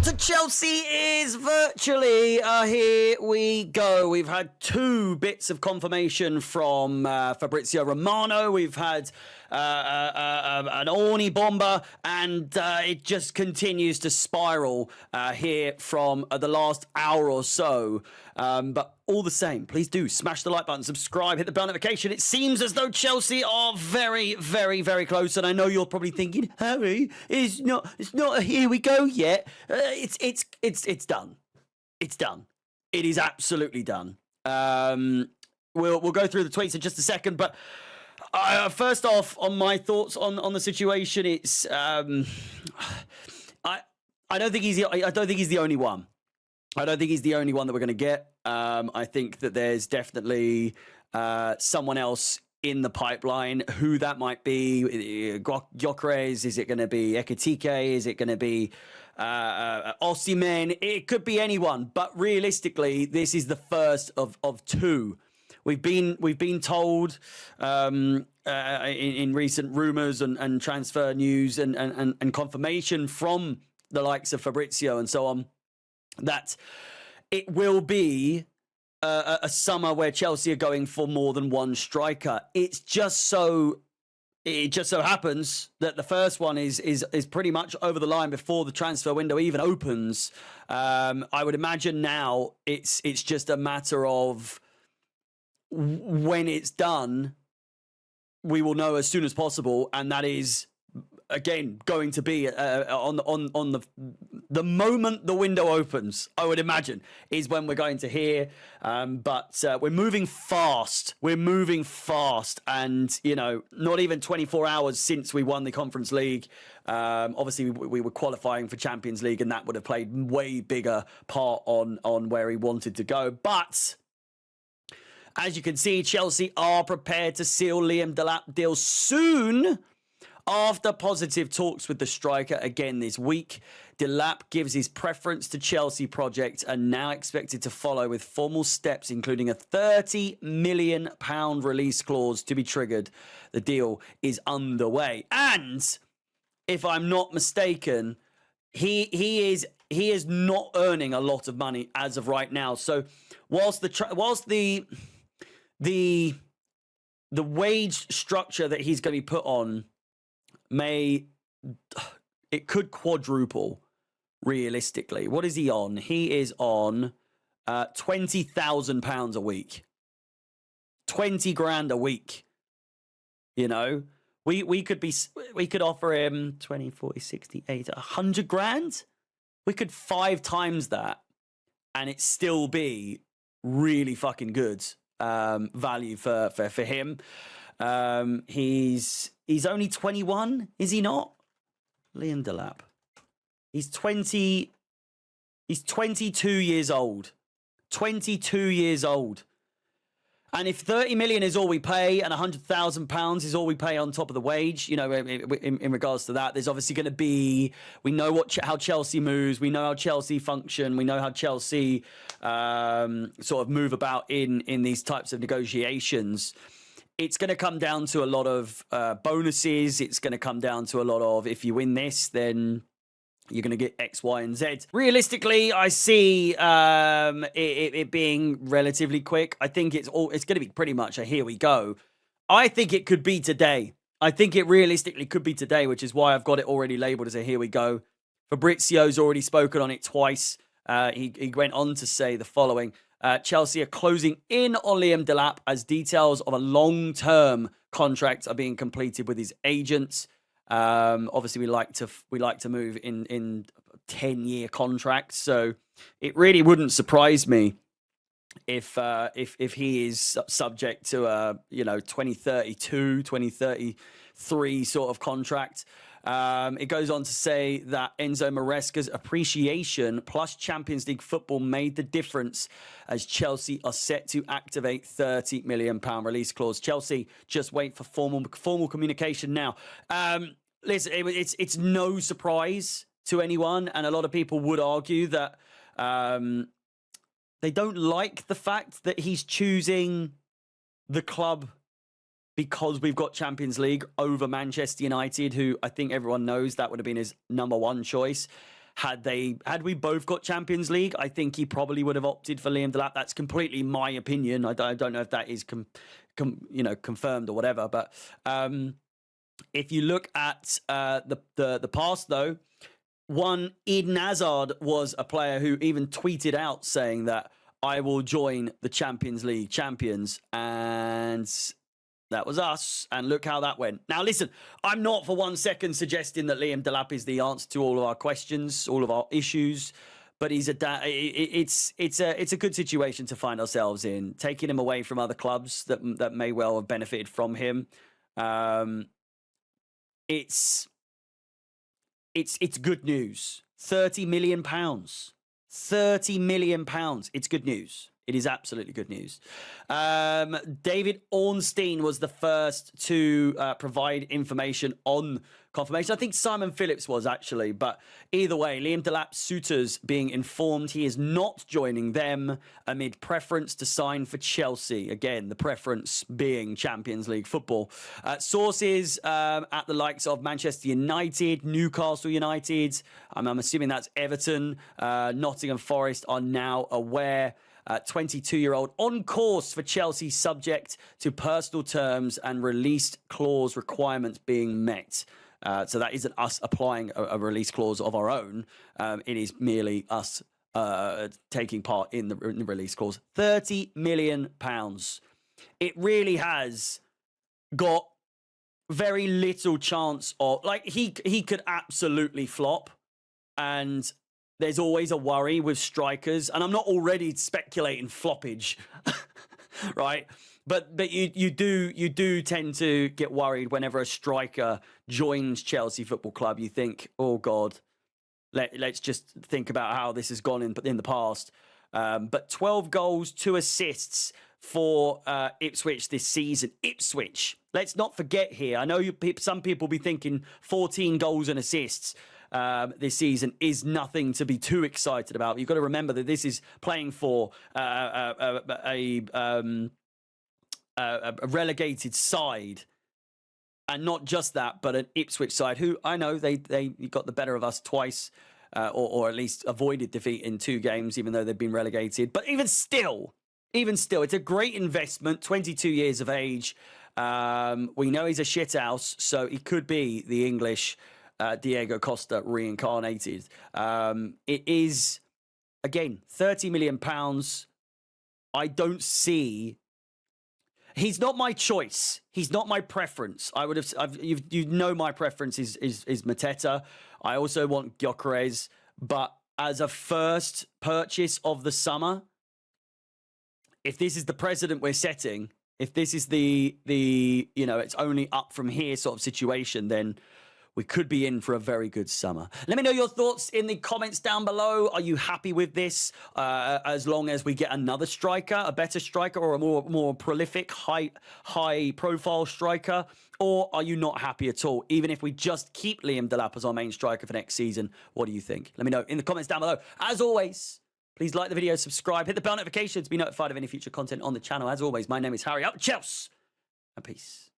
to Chelsea is virtually here we go. We've had two bits of confirmation from Fabrizio Romano. We've had an Orni bomber, and it just continues to spiral here from the last hour or so. But all the same, please do smash the like button, subscribe, hit the bell notification. It seems as though Chelsea are very, very, very close, and I know you're probably thinking, Harry, it's not a here we go yet. It's done. It's done. It is absolutely done. We'll go through the tweets in just a second, but first off, on my thoughts on the situation, it's I don't think he's the only one. I don't think he's the only one that we're going to get. I think that there's definitely someone else in the pipeline. Who that might be? Gyökeres? Is it going to be Ekitike? Is it going to be Osimhen? It could be anyone. But realistically, this is the first of two. We've been told in recent rumours and transfer news and confirmation from the likes of Fabrizio and so on, that it will be a summer where Chelsea are going for more than one striker. It just so happens that the first one is pretty much over the line before the transfer window even opens. I would imagine now it's just a matter of when it's done, we will know as soon as possible, and that is again going to be on the moment the window opens. I would imagine is when we're going to hear. But we're moving fast. And not even 24 hours since we won the Conference League. Obviously, we were qualifying for Champions League, and that would have played way bigger part on where he wanted to go. But as you can see, Chelsea are prepared to seal Liam Delap deal soon after positive talks with the striker again this week. Delap gives his preference to Chelsea project and now expected to follow with formal steps, including a £30 million release clause to be triggered. The deal is underway. And if I'm not mistaken, he is not earning a lot of money as of right now. So whilst the wage structure that he's going to be put on it could quadruple realistically. What is he on? He is on £20,000 a week. 20 grand a week. We could offer him 20, 40, 60, 80, 100 grand. We could 5 times that and it still be really fucking good value for him. He's only 21, is he not? Liam Delap. He's 22 years old. 22 years old. And if 30 million is all we pay and £100,000 is all we pay on top of the wage, in regards to that, there's obviously going to be, we know how Chelsea moves, we know how Chelsea function, we know how Chelsea sort of move about in these types of negotiations. It's going to come down to a lot of bonuses. It's going to come down to a lot of, if you win this, then you're going to get X, Y, and Z. Realistically, I see it being relatively quick. I think it's going to be pretty much a here we go. I think it could be today. I think it realistically could be today, which is why I've got it already labeled as a here we go. Fabrizio's already spoken on it twice. He went on to say the following. Chelsea are closing in on Liam Delap as details of a long-term contract are being completed with his agents. Obviously, we like to move in 10-year contracts, so it really wouldn't surprise me if he is subject to a 2032, 2033 sort of contract. It goes on to say that Enzo Maresca's appreciation plus Champions League football made the difference as Chelsea are set to activate £30 million release clause. Chelsea just wait for formal communication now. Listen, it's no surprise to anyone, and a lot of people would argue that they don't like the fact that he's choosing the club because we've got Champions League over Manchester United, who I think everyone knows that would have been his number one choice. Had we both got Champions League, I think he probably would have opted for Liam Delap. That's completely my opinion. I don't know if that is confirmed or whatever. But if you look at the past, though, one Eden Hazard was a player who even tweeted out saying that I will join the Champions League champions, and that was us. And look how that went. Now, listen, I'm not for 1 second suggesting that Liam Delap is the answer to all of our questions, all of our issues. But it's a good situation to find ourselves in. Taking him away from other clubs that may well have benefited from him. It's good news. £30 million. £30 million. It's good news. It is absolutely good news. David Ornstein was the first to provide information on confirmation. I think Simon Phillips was actually, but either way, Liam Delap's suitors being informed he is not joining them amid preference to sign for Chelsea. Again, the preference being Champions League football. Sources at the likes of Manchester United, Newcastle United, I'm assuming that's Everton, Nottingham Forest are now aware. 22-year-old on course for Chelsea, subject to personal terms and release clause requirements being met. So that isn't us applying a release clause of our own. It is merely us taking part in the release clause. £30 million. It really has got very little chance of, like, he could absolutely flop, and there's always a worry with strikers, and I'm not already speculating floppage, right? But you do tend to get worried whenever a striker joins Chelsea Football Club. You think, oh God, let's just think about how this has gone in the past. But 12 goals, 2 assists for Ipswich this season. Ipswich, let's not forget here. I know some people be thinking 14 goals and assists this season is nothing to be too excited about. You've got to remember that this is playing for a relegated side, and not just that, but an Ipswich side who I know they got the better of us twice, or at least avoided defeat in 2 games, even though they've been relegated. But even still, it's a great investment. 22 years of age. We know he's a shithouse, so he could be the English Diego Costa reincarnated. It is, again, £30 million. I don't see. He's not my choice. He's not my preference. I would have. You know, my preference is Mateta. I also want Gyökeres, but as a first purchase of the summer, if this is the precedent we're setting, if this is the it's only up from here sort of situation, then we could be in for a very good summer. Let me know your thoughts in the comments down below. Are you happy with this? As long as we get another striker, a better striker, or a more prolific, high-profile striker? Or are you not happy at all? Even if we just keep Liam Delap as our main striker for next season, what do you think? Let me know in the comments down below. As always, please like the video, subscribe, hit the bell notification to be notified of any future content on the channel. As always, my name is Harry. Up Chelsea, and peace.